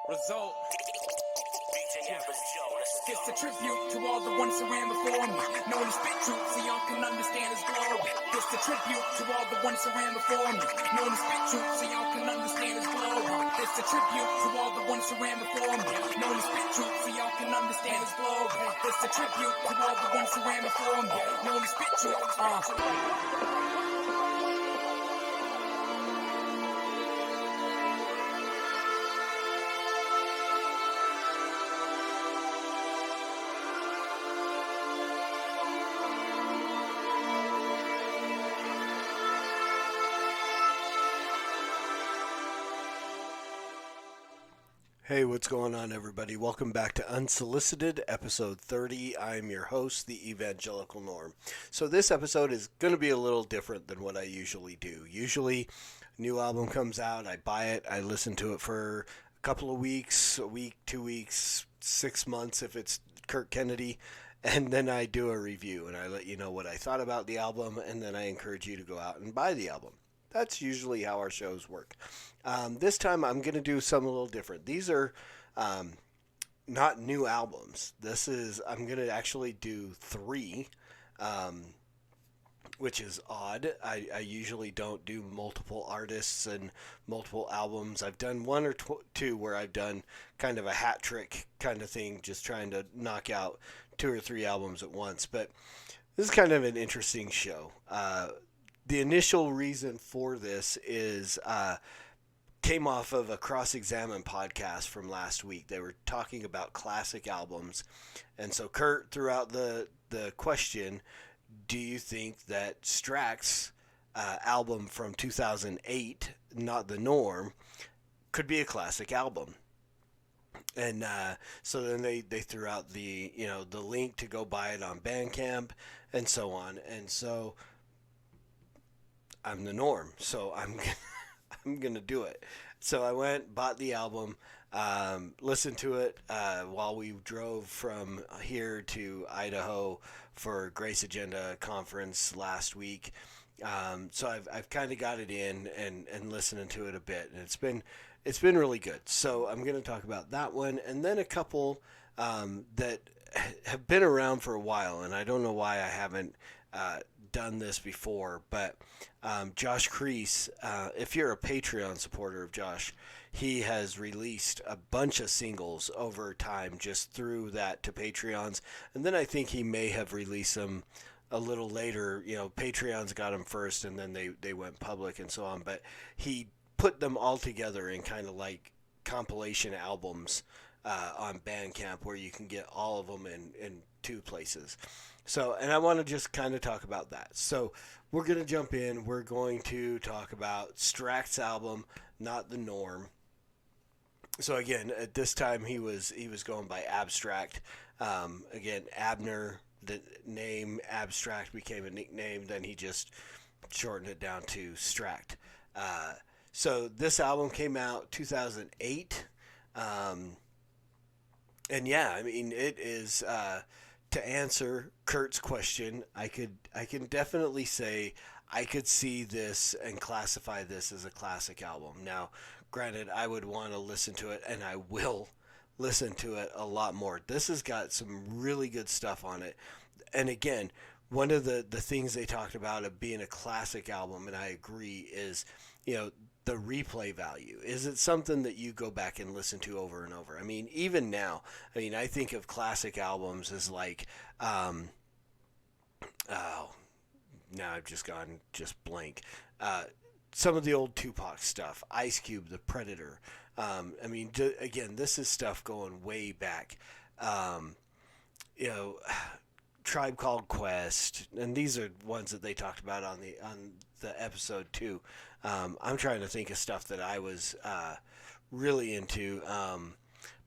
Result. It's a tribute to all the ones who ran before me, known as spit truth so y'all can understand his glory. It's a tribute to all the ones who ran before me, known as spit truth so y'all can understand his glory. It's a tribute to all the ones who ran before me, known as spit truth so y'all can understand his glory. It's a tribute to all the ones who ran before me, known as spit truth. Hey, what's going on, everybody? Welcome back to Unsolicited, episode 30. I'm your host, the Evangelical Norm. So this episode is going to be a little different than what I usually do. Usually, a new album comes out, I buy it, I listen to it for a couple of weeks, a week, 2 weeks, 6 months if it's Curt Kennedy, and then I do a review, and I let you know what I thought about the album, and then I encourage you to go out and buy the album. That's usually how our shows work. This time I'm going to do something a little different. These are not new albums. I'm going to actually do 3, which is odd. I usually don't do multiple artists and multiple albums. I've done 1 or 2 where I've done kind of a hat trick kind of thing, just trying to knock out 2 or 3 albums at once. But this is kind of an interesting show. The initial reason for this is came off of a Cross-Examine podcast from last week. They were talking about classic albums. And so Curt threw out the question, do you think that Stract's album from 2008, Not the Norm, could be a classic album? And so then they threw out the link to go buy it on Bandcamp and so on. And so I'm the norm, so I'm gonna do it. So I went, bought the album, listened to it while we drove from here to Idaho for Grace Agenda conference last week. So I've kind of got it in and listening to it a bit, and it's been really good. So I'm gonna talk about that one, and then a couple that have been around for a while, and I don't know why I haven't done this before, but Josh Kriese, if you're a Patreon supporter of Josh, he has released a bunch of singles over time just through that to Patreons, and then I think he may have released them a little later. Patreons got them first, and then they went public and so on, but he put them all together in kind of like compilation albums on Bandcamp, where you can get all of them in 2 places. So, and I want to just kind of talk about that. So, we're going to jump in. We're going to talk about Stract's album, Not the Norm. So, again, at this time, he was going by Abstract. Again, Abner, the name Abstract became a nickname. Then he just shortened it down to Stract. So, this album came out 2008. And yeah, I mean, it is... to answer Curt's question, I can definitely say I could see this and classify this as a classic album. Now, granted, I would want to listen to it, and I will listen to it a lot more. This has got some really good stuff on it. And again, one of the things they talked about of being a classic album, and I agree, is, the replay value. Is it something that you go back and listen to over and over? I mean, even now, I think of classic albums as like, now I've just gone just blank. Some of the old Tupac stuff, Ice Cube, The Predator. Again, this is stuff going way back. Tribe Called Quest, and these are ones that they talked about on the episode too. I'm trying to think of stuff that I was really into.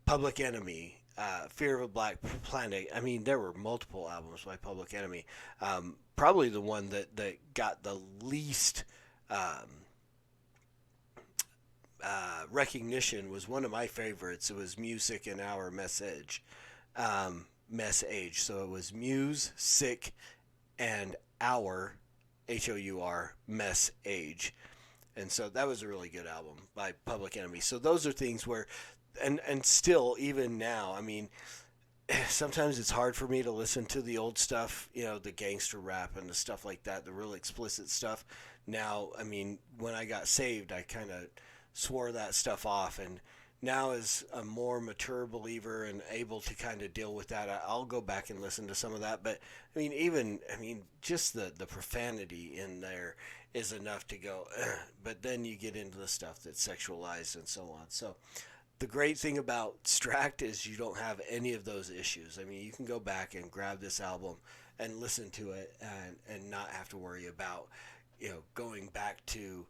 Public Enemy, Fear of a Black Planet. I mean, there were multiple albums by Public Enemy. Probably the one that got the least recognition was one of my favorites. It was Music and Our Message. So it was Muse, Sick, and Our, Hour, Mess Age. And so that was a really good album by Public Enemy. So those are things where and still even now, I mean, sometimes it's hard for me to listen to the old stuff, the gangster rap and the stuff like that, the real explicit stuff. Now, I mean, when I got saved, I kind of swore that stuff off, and now as a more mature believer and able to kind of deal with that, I'll go back and listen to some of that. But I mean, just the profanity in there is enough to go. Ugh. But then you get into the stuff that's sexualized and so on. So the great thing about Stract is you don't have any of those issues. I mean, you can go back and grab this album and listen to it and not have to worry about, going back to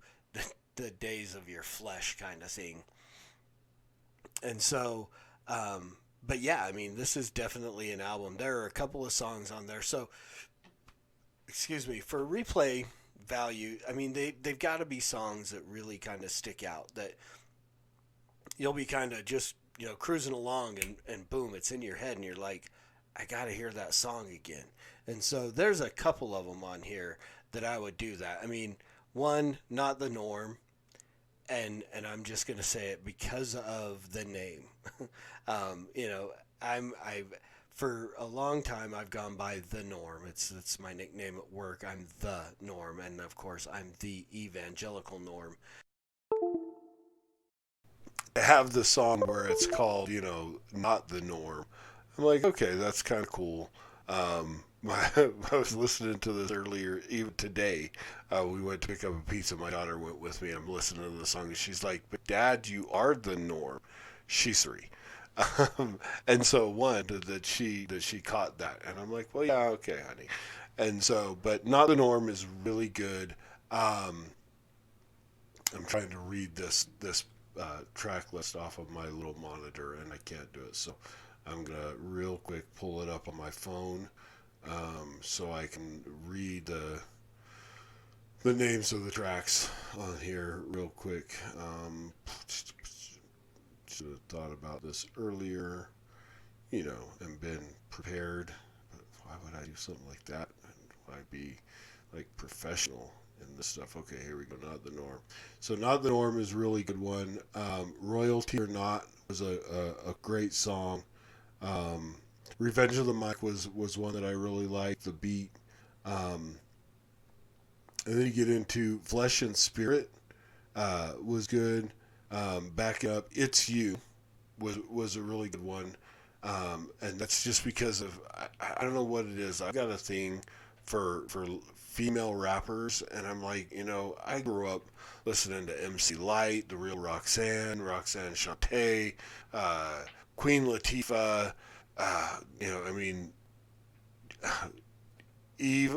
the days of your flesh kind of thing. And so, but yeah, I mean, this is definitely an album. There are a couple of songs on there. So, excuse me, for replay value, I mean, they've got to be songs that really kind of stick out, that you'll be kind of just, cruising along and boom, it's in your head and you're like, I got to hear that song again. And so there's a couple of them on here that I would do that. I mean, one, Not the Norm. And I'm just gonna say it because of the name. I've for a long time I've gone by the Norm. It's my nickname at work. I'm the Norm, and of course I'm the Evangelical Norm. I have the song where it's called, Not the Norm. I'm like, okay, that's kind of cool. I was listening to this earlier, even today. We went to pick up a pizza. My daughter went with me. I'm listening to the song, and she's like, "But Dad, you are the norm." She's 3, and so that she caught that, and I'm like, "Well, yeah, okay, honey." And so, but Not the Norm is really good. I'm trying to read this track list off of my little monitor, and I can't do it, so I'm gonna real quick pull it up on my phone. So I can read the names of the tracks on here real quick. Should have thought about this earlier, and been prepared. But why would I do something like that? And would I be like professional in this stuff? Okay, here we go. Not the Norm. So Not the Norm is a really good one. Royalty or Not was a great song. Revenge of the Mic was one that I really liked, the beat. And then you get into Flesh and Spirit was good. Back Up, It's You was a really good one. And that's just because of, I don't know what it is. I've got a thing for female rappers, and I'm like, I grew up listening to MC Lyte, The Real Roxanne Shante, Queen Latifah, Eve,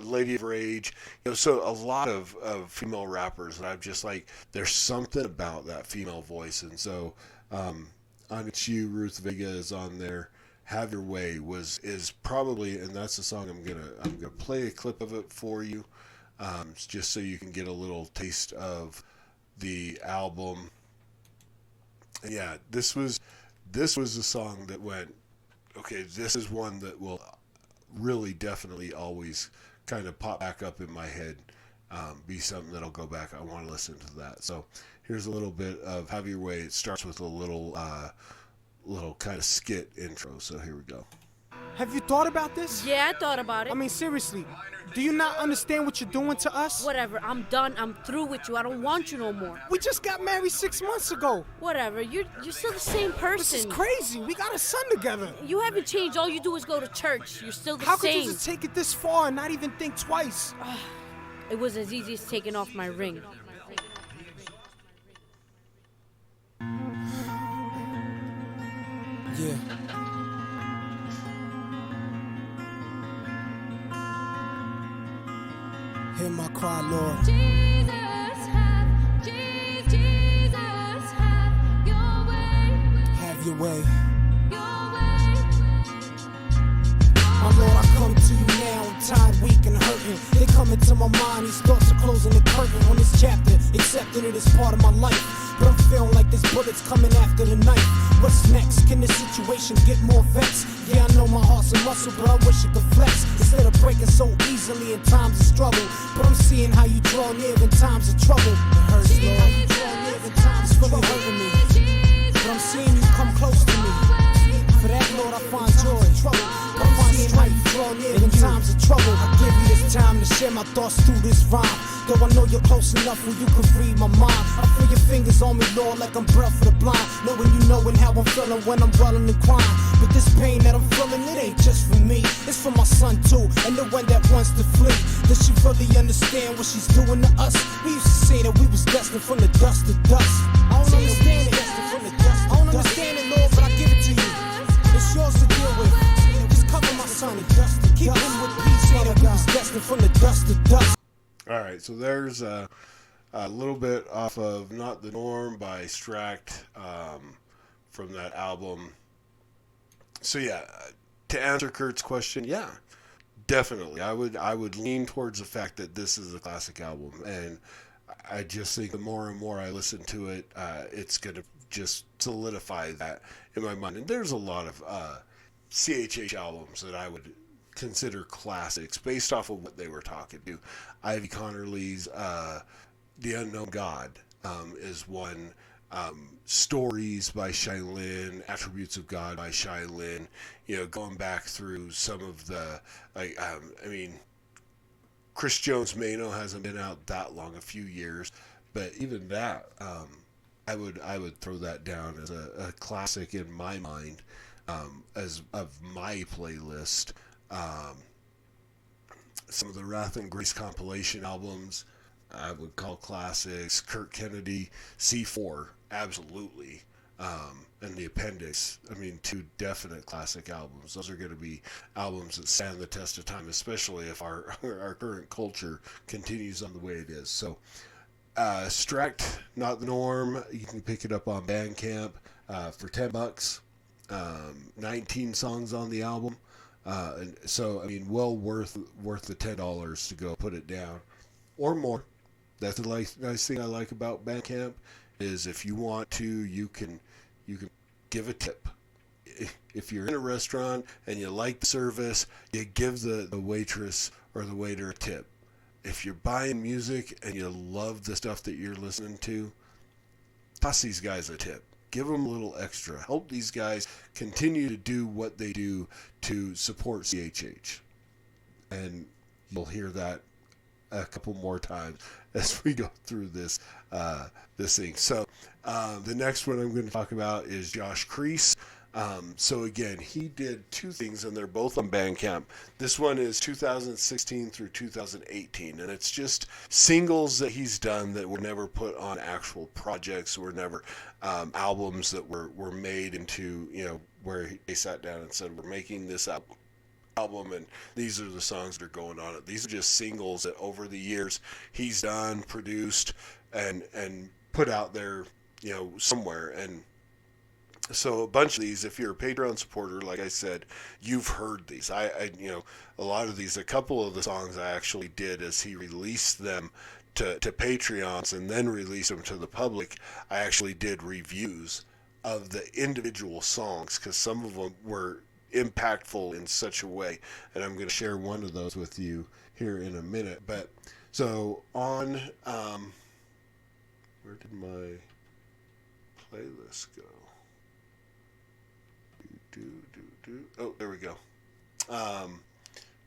Lady of Rage, so a lot of female rappers, and I'm just like, there's something about that female voice, and so on It's You, Ruth Vega is on there. Have Your Way is probably, and that's the song I'm gonna play a clip of it for you, just so you can get a little taste of the album. And yeah, this was a song that went, okay, this is one that will really definitely always kind of pop back up in my head, be something that I'll go back, I want to listen to that. So here's a little bit of Have Your Way. It starts with a little kind of skit intro, so here we go. Have you thought about this? Yeah, I thought about it. I mean, seriously, do you not understand what you're doing to us? Whatever, I'm done. I'm through with you. I don't want you no more. We just got married 6 months ago. Whatever, you're still the same person. This is crazy. We got a son together. You haven't changed. All you do is go to church. You're still the How same. could you just take it this far and not even think twice? It was as easy as taking off my ring. Yeah. Hear my cry, Lord. Jesus, have your way. Have your way. Your way. My Lord, I come to you now. I'm tired, weak, and hurting. They come into my mind. These thoughts are closing the curtain on this chapter. Accepting it as part of my life. But I'm feeling like this bullet's coming after the knife. What's next? Can this situation get more vexed? Yeah, I know my heart's a muscle, but I wish it could flex. Instead of breaking so easily in times of struggle. But I'm seeing how you draw near in times of trouble. It hurts, Lord. You draw near in times of trouble. It's really hurting me. share my thoughts through this rhyme. Though I know you're close enough where you can read my mind. I feel your fingers on me, Lord, like I'm breath for the blind. Knowing you knowing how I'm feeling when I'm dwelling in crime. But this pain that I'm feeling, it ain't just for me. It's for my son too, and the one that wants to flee. Does she really understand what she's doing to us? We used to say that we was destined from the dust to dust. I don't understand it. I don't understand it, Lord, but I give it to you. It's yours to deal with. Just cover my son. Keep him with peace. Say that we was destined from the dust to dust. All right, so there's a little bit off of Not the Norm by Stract from that album. So yeah, to answer Kurt's question, yeah, definitely. I would lean towards the fact that this is a classic album, and I just think the more and more I listen to it, it's gonna just solidify that in my mind. And there's a lot of CHH albums that I would consider classics based off of what they were talking to. Ivy Connerly's The Unknown God is one. Stories by Shai Linne, Attributes of God by Shai Linne, going back through some of the, Chris Jones Mano hasn't been out that long, a few years, but even that, I would throw that down as a classic in my mind, as of my playlist. Some of the Wrath and Grace compilation albums I would call classics. Curt Kennedy, C4, absolutely. And The Appendix, two definite classic albums. Those are going to be albums that stand the test of time, especially if our current culture continues on the way it is. So, Stract, Not the Norm, you can pick it up on Bandcamp for $10. 19 songs on the album. And so, well worth the $10 to go put it down, or more. That's the nice thing I like about Bandcamp is if you want to, you can give a tip. If you're in a restaurant and you like the service, you give the waitress or the waiter a tip. If you're buying music and you love the stuff that you're listening to, toss these guys a tip. Give them a little extra. Help these guys continue to do what they do to support CHH. And you'll hear that a couple more times as we go through this thing. So the next one I'm going to talk about is Josh Kriese. So again, he did two things, and they're both on Bandcamp. This one is 2016 through 2018, and it's just singles that he's done that were never put on actual projects, were never albums that were made into, where they sat down and said, we're making this album, and these are the songs that are going on it. These are just singles that over the years he's done, produced, and put out there, somewhere. And so a bunch of these, if you're a Patreon supporter, like I said, you've heard these. I a lot of these, a couple of the songs I actually did as he released them to Patreons and then released them to the public. I actually did reviews of the individual songs because some of them were impactful in such a way, and I'm going to share one of those with you here in a minute. But so on, where did my playlist go? Oh, there we go.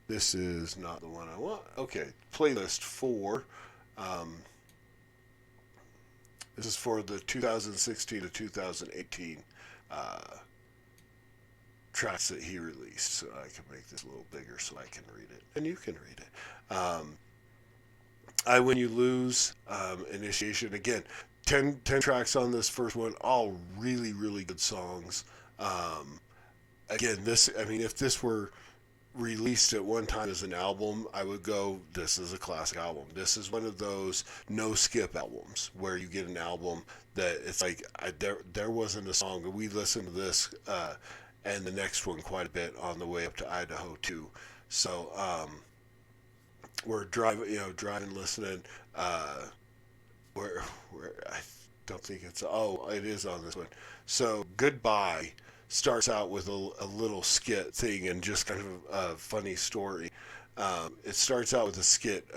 This is not the one I want. Okay, playlist 4. This is for the 2016 to 2018 tracks that he released. So I can make this a little bigger so I can read it, and you can read it. I When You Lose, Initiation. Again, 10 tracks on this first one, all really, really good songs. Again, if this were released at one time as an album, I would go, this is a classic album. This is one of those no skip albums where you get an album that it's like, there wasn't a song, we listened to this, and the next one quite a bit on the way up to Idaho too. So, we're driving, listening, where I don't think it's, it is on this one. So, Goodbye starts out with a little skit thing and just kind of a funny story. It starts out with a skit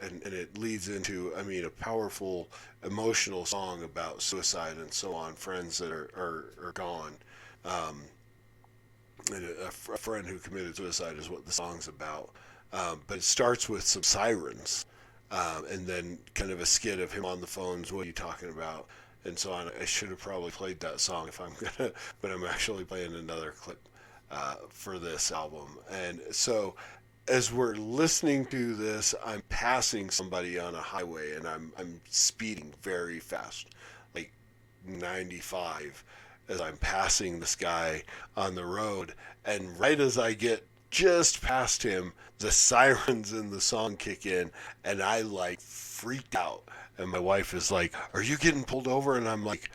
and it leads into, a powerful, emotional song about suicide and so on, friends that are gone. And a friend who committed suicide is what the song's about. But it starts with some sirens, and then kind of a skit of him on the phones. What are you talking about? And so on. I should have probably played that song if I'm gonna, but I'm actually playing another clip for this album. And so, as we're listening to this, I'm passing somebody on a highway, and I'm speeding very fast, like 95, as I'm passing this guy on the road. And right as I get just past him, the sirens in the song kick in, and I like freaked out. And my wife is like, "Are you getting pulled over?" And I'm like,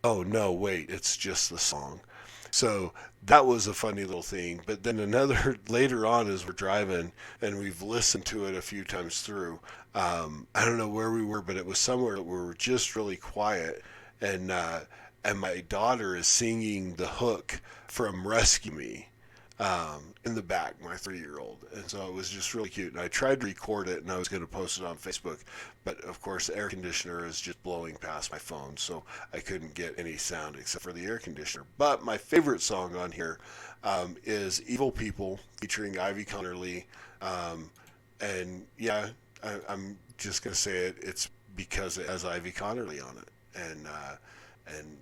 "Oh no, wait, it's just the song." So that was a funny little thing. But then another later on, as we're driving and we've listened to it a few times through, I don't know where we were, but it was somewhere that we were just really quiet, and my daughter is singing the hook from Rescue Me in the back, my 3-year-old. And so it was just really cute. And I tried to record it, and I was going to post it on Facebook, but of course the air conditioner is just blowing past my phone, so I couldn't get any sound except for the air conditioner. But my favorite song on here is Evil People featuring Ivy Connerly. And yeah, I'm just going to say it. It's because it has Ivy Connerly on it. And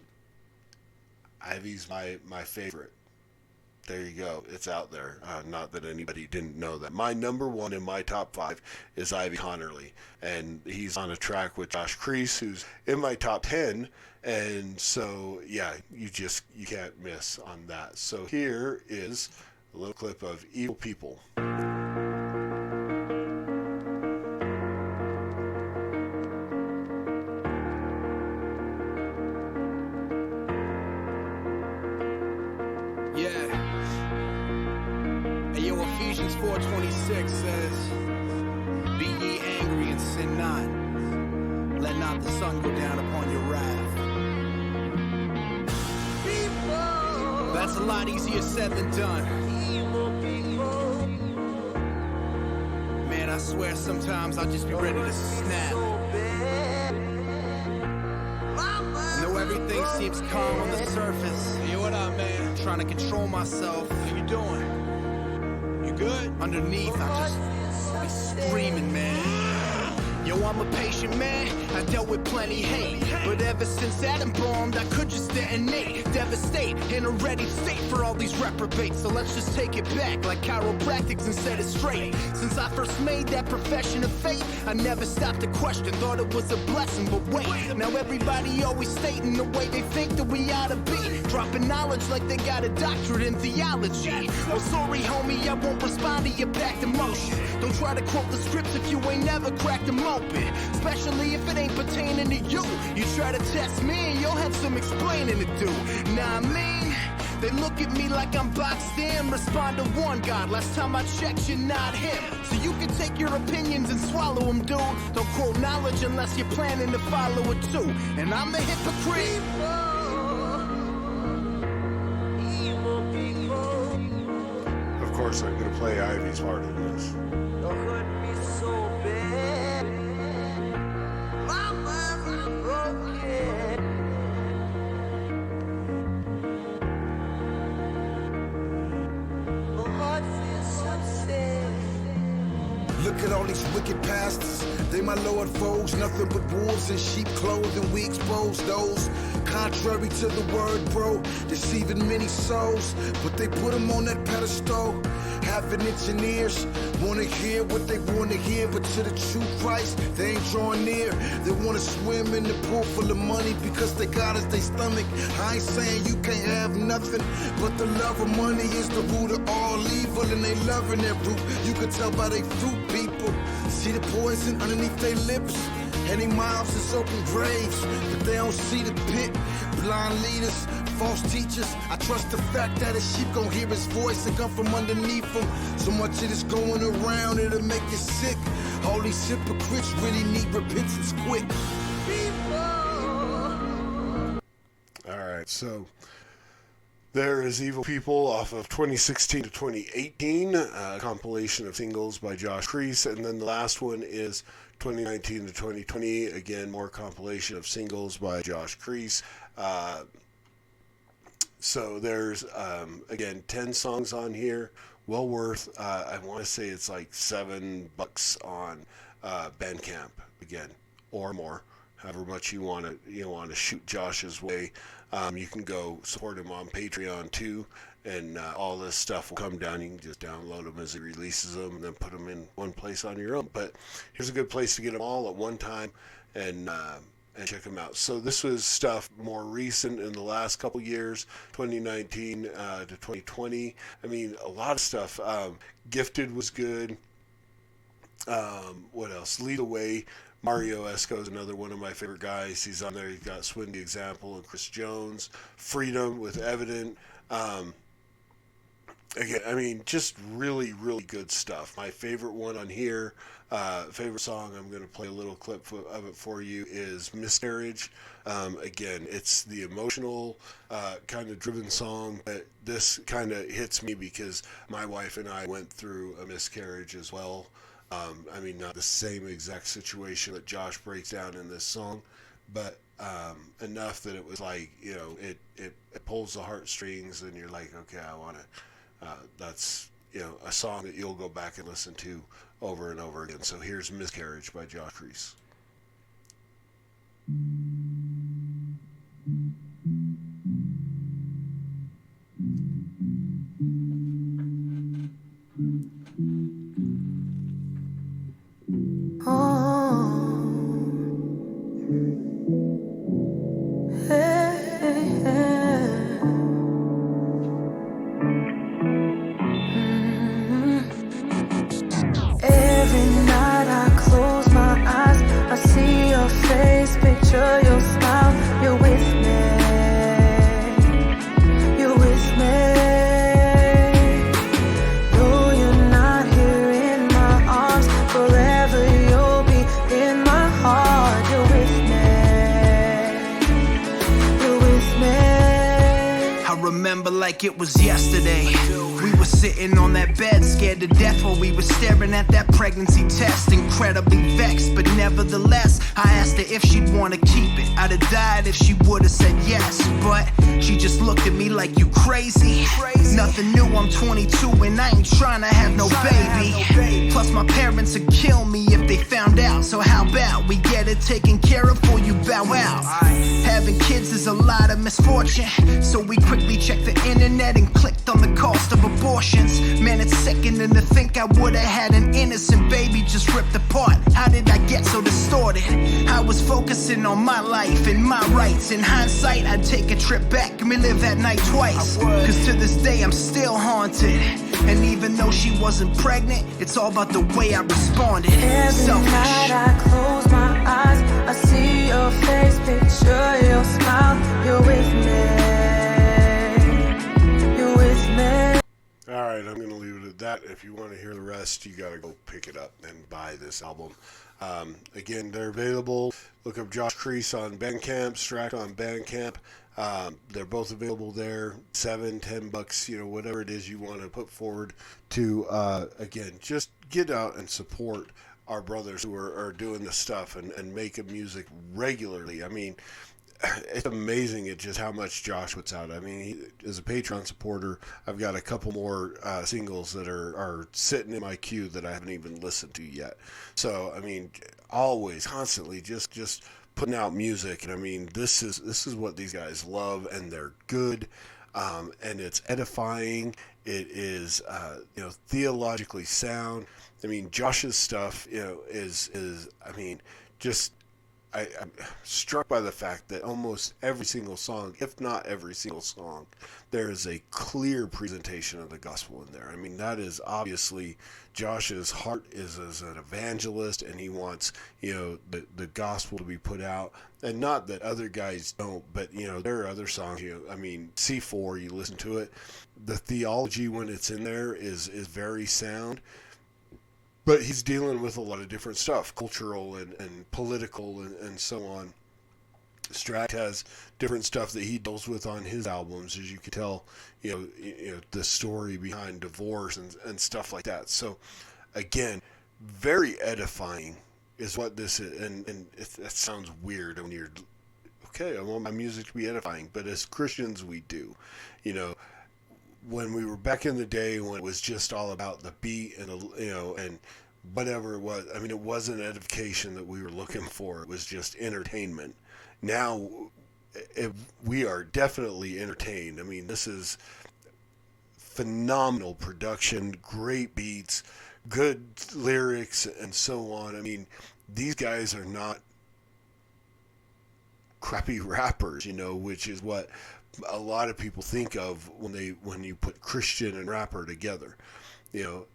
Ivy's my favorite. There you go. It's out there. Not that anybody didn't know that. My number one in my top 5 is Ivy Connerly. And he's on a track with Josh Kriese, who's in my top 10. And so, yeah, you can't miss on that. So here is a little clip of Evil People. Yeah. Hey, yo, Ephesians 4:26 says, "Be ye angry and sin not. Let not the sun go down upon your wrath." That's a lot easier said than done. Man, I swear sometimes I'll just be ready to snap. Know everything seems calm on the surface. Hey, what up, man? Trying to control myself. How you doing? You good? Underneath, I just be screaming, man. Yo, I'm a patient man, I dealt with plenty hate. But ever since Adam bombed, I could just detonate. Devastate, in a ready state for all these reprobates. So let's just take it back, like chiropractics, and set it straight. Since I first made that profession of faith, I never stopped to question, thought it was a blessing. But wait, now everybody always stating the way they think that we ought to be. Dropping knowledge like they got a doctorate in theology. Well, sorry, homie, I won't respond to your back to motion. Don't try to quote the scripts if you ain't never cracked them open, especially if it ain't pertaining to you. You try to test me and you'll have some explaining to do. Nah, I mean, they look at me like I'm boxed in. Respond to one God, last time I checked, you're not him. So you can take your opinions and swallow them, dude. Don't quote knowledge unless you're planning to follow it too. And I'm a hypocrite. Of course, I'm going to play Ivy's part in this. Look at all these wicked pastors, they my lord foes, nothing but wolves in sheep clothing, we expose those contrary to the word, bro, deceiving many souls, but they put them on that pedestal. Having engineers wanna hear what they wanna hear, but to the true Christ, they ain't drawing near. They wanna swim in the pool full of money because they got us, they stomach. I ain't saying you can't have nothing, but the love of money is the root of all evil, and they loving that root. You can tell by they fruit, people. See the poison underneath their lips, and their mouths is open graves, but they don't see the pit. Blind leaders, false teachers. I trust the fact that a sheep gon' hear his voice and come from underneath him. So much of this going around, it'll make you sick. All these hypocrites really need repentance quick. Alright, so there is Evil People off of 2016 to 2018, a compilation of singles by Josh Kriese, and then the last one is 2019 to 2020, again, more compilation of singles by Josh Kriese. So there's, again, 10 songs on here well worth. I want to say it's like $7 on Bandcamp again, or more, however much you want to shoot Josh's way. You can go support him on Patreon too, and all this stuff will come down. You can just download them as he releases them, and then put them in one place on your own. But here's a good place to get them all at one time, and check them out. So this was stuff more recent in the last couple years, 2019 to 2020. I mean, a lot of stuff. Gifted was good. What else? Lead Away. Mario Esco is another one of my favorite guys. He's on there. He's got Swin the Example and Chris Jones. Freedom with Evident. Again, I mean, just really, really good stuff. My favorite one on here, favorite song, I'm going to play a little clip of it for you, is Miscarriage. Again, it's the emotional kind of driven song, but this kind of hits me because my wife and I went through a miscarriage as well. I mean, not the same exact situation that Josh breaks down in this song, but enough that it was like, it pulls the heartstrings, and you're like, okay, I want to. That's a song that you'll go back and listen to over and over again. So here's Miscarriage by Josh Kriese. Every night I close my eyes, I see your face, picture your smile. You're with me, you're with me. No, you're not here in my arms, forever you'll be in my heart. You're with me, you're with me. I remember like it was yesterday. We were sitting on that bed, scared to death while we were staring at that pregnancy test. Incredibly vexed, but nevertheless, I asked her if she'd want to keep it. I'd have died if she would have said yes, but she just looked at me like, you crazy? Nothing new, I'm 22 and I ain't trying to have no baby. Plus my parents would kill me if they found out, so how about we get it taken care of before you bow out? Having kids is a lot of misfortune, so we quickly checked the internet and clicked on the cost of abortions. Man, it's sickening to think I would've had an innocent baby just ripped apart. How did I get so distorted? I was focusing on my life and my rights. In hindsight, I'd take a trip back and relive that night twice. Cause to this day, I'm still haunted. And even though she wasn't pregnant, it's all about the way I responded. Every night I close my eyes, I see your face, picture your smile. You're with me, you're with me. All right, I'm going to leave it at that. If you want to hear the rest, you got to go pick it up and buy this album. Again, they're available. Look up Josh Kriese on Bandcamp, Stract on Bandcamp. They're both available there. $7-10, whatever it is you want to put forward to, again, just get out and support our brothers who are doing this stuff and making music regularly. I mean, it's amazing at just how much Josh puts out. I mean, as a Patreon supporter, I've got a couple more singles that are sitting in my queue that I haven't even listened to yet. So, I mean, always, constantly, just putting out music. And I mean, this is what these guys love, and they're good, and it's edifying. It is, theologically sound. I mean, Josh's stuff, is I mean, just. I'm struck by the fact that almost every single song, if not every single song, there is a clear presentation of the gospel in there. I mean, that is obviously Josh's heart is as an evangelist, and he wants, the gospel to be put out. And not that other guys don't, but, there are other songs, I mean, C4, you listen to it, the theology when it's in there is very sound. But he's dealing with a lot of different stuff, cultural and political and so on. Stract has different stuff that he deals with on his albums, as you can tell, the story behind divorce and stuff like that. So, again, very edifying is what this is. And that sounds weird when you're, okay, I want my music to be edifying. But as Christians, we do. when we were back in the day when it was just all about the beat and and whatever it was. I mean, it wasn't edification that we were looking for. It was just entertainment. Now, we are definitely entertained. I mean, this is phenomenal production, great beats, good lyrics, and so on. I mean, these guys are not crappy rappers, which is what a lot of people think of when you put Christian and rapper together.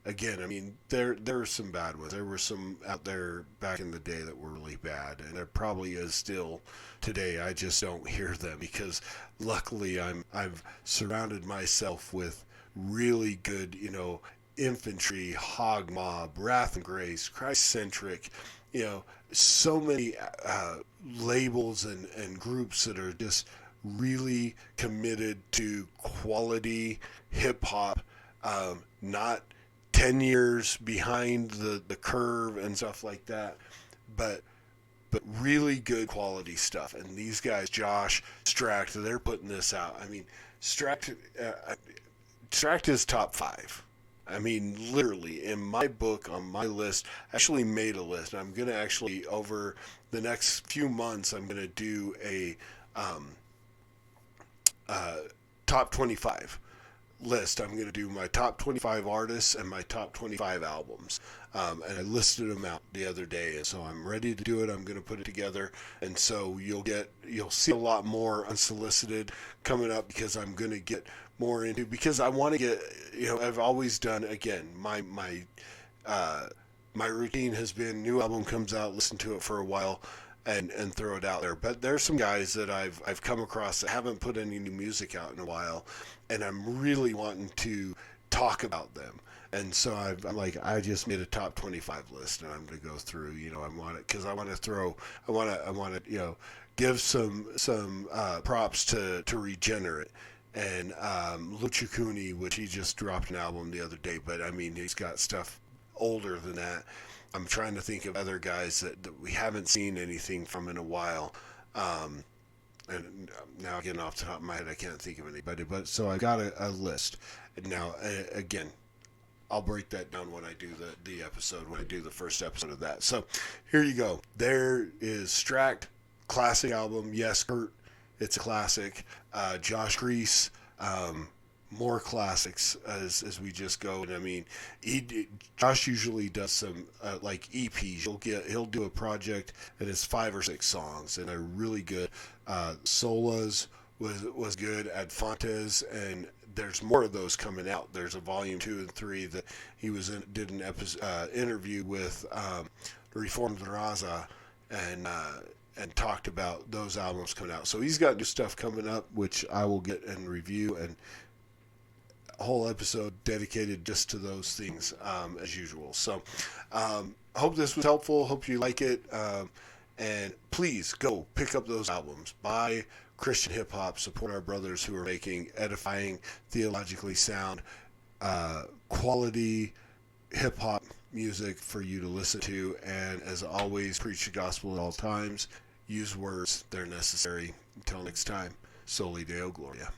Again, I mean, there are some bad ones. There were some out there back in the day that were really bad, and there probably is still today. I just don't hear them because luckily I've surrounded myself with really good, infantry, hog mob, wrath and grace, Christ-centric, so many labels and groups that are just really committed to quality hip-hop, not 10 years behind the curve and stuff like that, but really good quality stuff. And these guys, Josh, Stract, they're putting this out. I mean, Stract is top 5. I mean, literally, in my book, on my list, I actually made a list. I'm going to actually, over the next few months, I'm going to do a top 25 list. I'm going to do my top 25 artists and my top 25 albums. And I listed them out the other day, and so I'm ready to do it. I'm going to put it together, and so you'll see a lot more Unsolicited coming up because I'm going to get more into, because I want to get, I've always done, again, my routine has been new album comes out, listen to it for a while, and throw it out there. But there's some guys that I've come across that haven't put any new music out in a while, and I'm really wanting to talk about them. And so I just made a top 25 list, and I'm going to go through, I want it because I want to give some props to Regenerate and Lucha Kuni, which he just dropped an album the other day. But I mean, he's got stuff older than that. I'm trying to think of other guys that we haven't seen anything from in a while. And now getting off the top of my head, I can't think of anybody. But so I got a list. And now, again, I'll break that down when I do the episode, when I do the first episode of that. So here you go. There is Stract, classic album. Yes, Curt, it's a classic. Josh Kriese, more classics as we just go. And I mean, Josh usually does some like EPs. He'll do a project and it's 5 or 6 songs, and they're really good. Solas was good. Ad Fontes, and there's more of those coming out. There's a volume 2 and 3 that he did an interview with Reformed Raza, and talked about those albums coming out. So he's got new stuff coming up, which I will get and review, and a whole episode dedicated just to those things, as usual. So hope this was helpful. Hope you like it. And please go pick up those albums. Buy Christian hip hop. Support our brothers who are making edifying, theologically sound, quality hip hop music for you to listen to. And as always, preach the gospel at all times. Use words, they're necessary. Until next time, Soli Deo Gloria.